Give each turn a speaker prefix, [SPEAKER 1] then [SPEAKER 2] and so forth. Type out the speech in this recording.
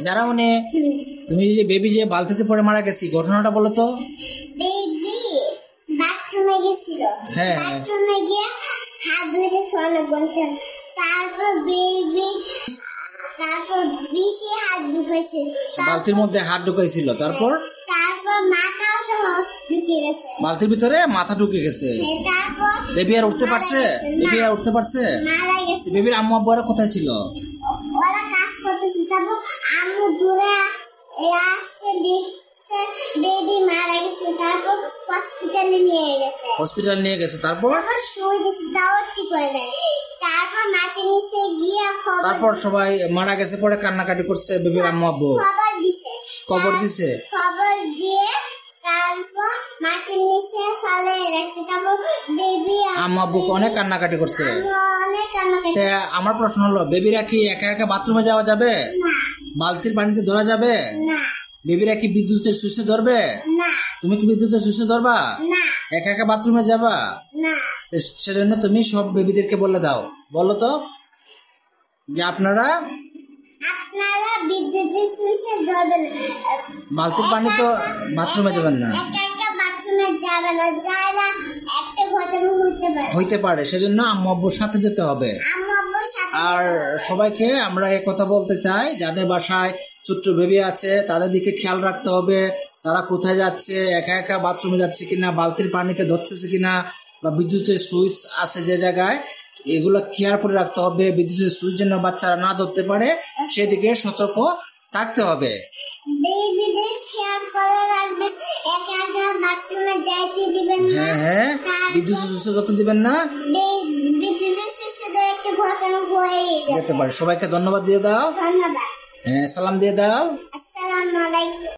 [SPEAKER 1] যারা মানে তুমি যে বেবি যে বালতিতে পড়ে মারা গেছি, ঘটনাটা বলো তো।
[SPEAKER 2] বেবি বাথরুমে গেছিল,
[SPEAKER 1] হ্যাঁ।
[SPEAKER 2] বাথরুমে গিয়ে হাত ধুয়ে সোনা বলতে, তারপর বেশি হাত ঢুকেছে,
[SPEAKER 1] বালতির মধ্যে হাত ঢুকাইছিল, তারপর
[SPEAKER 2] মাথাও সহ ঢুকে গেছে,
[SPEAKER 1] বালতির ভিতরে মাথা ঢুকে গেছে।
[SPEAKER 2] তারপর
[SPEAKER 1] বেবি আর উঠতে পারছে? বেবি আর উঠতে পারছে?
[SPEAKER 2] মারা গেছে।
[SPEAKER 1] বেবির আম্মু আব্বুরা কোথায় ছিল?
[SPEAKER 2] ওরা কাজ করতেছে, তারপর আম্মু দূরে আসতে দেখছে বেবি মারা গেছে, তারপর হসপিটালে নিয়ে গেছে।
[SPEAKER 1] হসপিটাল নিয়ে গেছে, তারপর
[SPEAKER 2] শুয়ে দিচ্ছে, তাও ঠিক হয়ে যায়। তারপর মাটির নিচে গিয়ে
[SPEAKER 1] তারপর সবাই মারা গেছে পরে কান্নাকাটি করছে বেবির আম্মু আব্বু,
[SPEAKER 2] খবর দিছে,
[SPEAKER 1] কবর দিছে।
[SPEAKER 2] খবর দিয়ে তারপর মাটির নিচে ফেলে রাখছে। তারপর বেবি
[SPEAKER 1] আম্মু আব্বু অনেক কান্নাকাটি করছে।
[SPEAKER 2] অনেক কান্নাকাটি।
[SPEAKER 1] তা আমার প্রশ্ন হলো, বেবিরা কি একা একা বাথরুমে যাওয়া যাবে?
[SPEAKER 2] না,
[SPEAKER 1] বালতির পানিতে ধরা যাবে?
[SPEAKER 2] না,
[SPEAKER 1] বেবিরা কি বিদ্যুতের সুইচে ধরবে?
[SPEAKER 2] না,
[SPEAKER 1] তুমি কি বিদ্যুতের সুইচে ধরবা?
[SPEAKER 2] না,
[SPEAKER 1] একা একা বাথরুমে যাবা?
[SPEAKER 2] না।
[SPEAKER 1] তো সেজন্য তুমি সব বেবিদেরকে বলে দাও, বলো তো যে আপনারা
[SPEAKER 2] বিদ্যুতের সুইচে ধরবেন,
[SPEAKER 1] বালতির পানি তো বাথরুমে যাবেন না,
[SPEAKER 2] একা একা বাথরুমে যাবে না, যারা একটা ঘটনা
[SPEAKER 1] হইতে পারে, সেজন্য আম্মু আব্বুর সাথে যেতে হবে।
[SPEAKER 2] আম্মু আব্বুর সাথে।
[SPEAKER 1] আর সবাইকে আমরা এই কথা বলতে চাই, যাদের বাসায় ছোট্ট বেবি আছে তাদের দিকে খেয়াল রাখতে হবে, তারা কোথায় যাচ্ছে, একা একা বাথরুমে যাচ্ছে কিনা, বালতির পানিতে ধরতেছে কিনা, বা বিদ্যুতের সুইচ আছে যে জায়গায়, এগুলো কেয়ার করে রাখতে হবে। বিদ্যুতের সুইচ যেন বাচ্চারা না ধরতে পারে সেদিকে সতর্ক থাকতে হবে।
[SPEAKER 2] বেবিদের খেয়াল করে রাখবেন, একা একা বাথরুমে যাইতে দিবেন না।
[SPEAKER 1] হ্যাঁ, বিদ্যুতের সুইচ যত দিবেন না,
[SPEAKER 2] বিদ্যুতের সুইচে একটা ঘটনা হয়ে
[SPEAKER 1] যেতে পারে। সবাইকে ধন্যবাদ দিয়ে দাও।
[SPEAKER 2] ধন্যবাদ।
[SPEAKER 1] হ্যাঁ, সালাম দিয়ে দাও।
[SPEAKER 2] আসসালামু আলাইকুম।